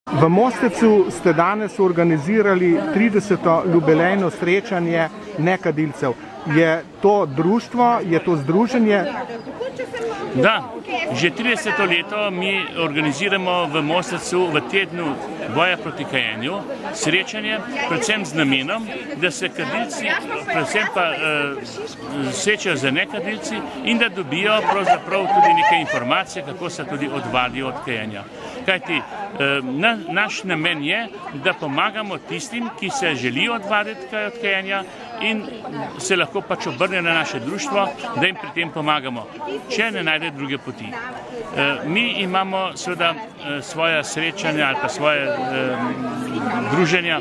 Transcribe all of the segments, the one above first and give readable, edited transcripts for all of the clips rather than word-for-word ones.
V Mostecu ste danes organizirali 30. jubilejno srečanje nekadilcev. Je to društvo, je to združenje? Da, že 30. leto mi organiziramo v Mostecu v tednu boja proti kajenju srečanje, predvsem z namenom, da se kadilci, predvsem pa srečajo z nekadilci in da dobijo pravzaprav tudi neke informacije, kako se tudi odvadijo od kajenja. Kajti naš namen je, da pomagamo tistim, ki se želijo odvaditi od kajenja in se lahko pač obrnejo na naše društvo, da jim pri tem pomagamo, če ne najde druge poti. Mi imamo seveda svoja srečanja ali pa svoje druženja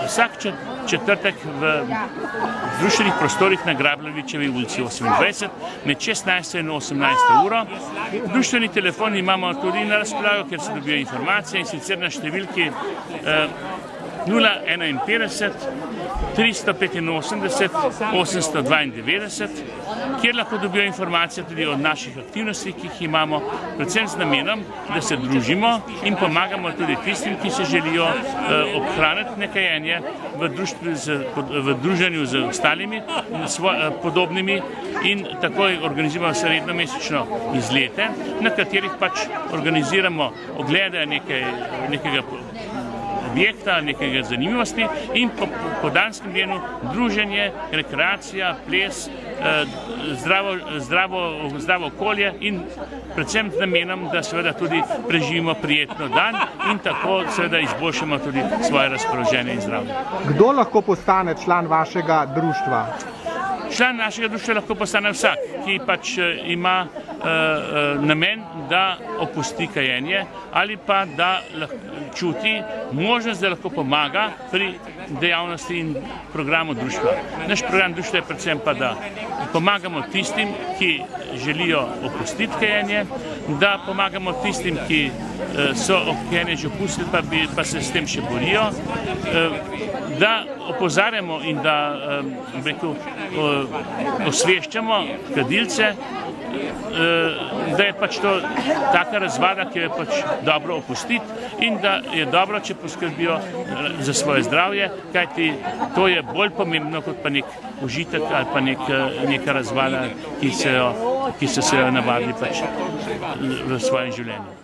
vsak četrtek v društvenih prostorih na Grabljevičevi ulici 28 med 16. in 18. uro. Društveni telefon imamo tudi na razpolago, kjer se dobijo informacije, in sicer na številki 051 385 892, kjer lahko dobijo informacije tudi o naših aktivnostih, ki jih imamo, predvsem z namenom, da se družimo in pomagamo tudi tistim, ki se želijo obhraniti nekajenje v druženju z ostalimi podobnimi, in takoj organiziramo srednjo mesečno izlete, na katerih pač organiziramo oglede nekega objekta, nekega zanimivosti in po danskem dnevu druženje, rekreacija, ples, zdravo okolje in predvsem z namenom, da seveda tudi preživimo prijetno dan in tako seveda izboljšamo tudi svoje razpoloženje in zdravje. Kdo lahko postane član vašega društva? Član našega društva lahko postane vsak, ki pač ima namen, da opusti kajenje ali pa da čuti možnost, da lahko pomaga pri dejavnosti in programu društva. Naš program društva je predvsem pa, da pomagamo tistim, ki želijo opustiti kajenje, da pomagamo tistim, ki so kajenje že opustili, pa se s tem še borijo, da opozarjamo in da osveščamo kadilce, da je pač to taka razvada, ki jo je pač dobro opustiti in da je dobro, če poskrbijo za svoje zdravje, kajti to je bolj pomembno kot pa nek užitek ali pa neka razvada, ki so se jo navadili pač v svojem življenju.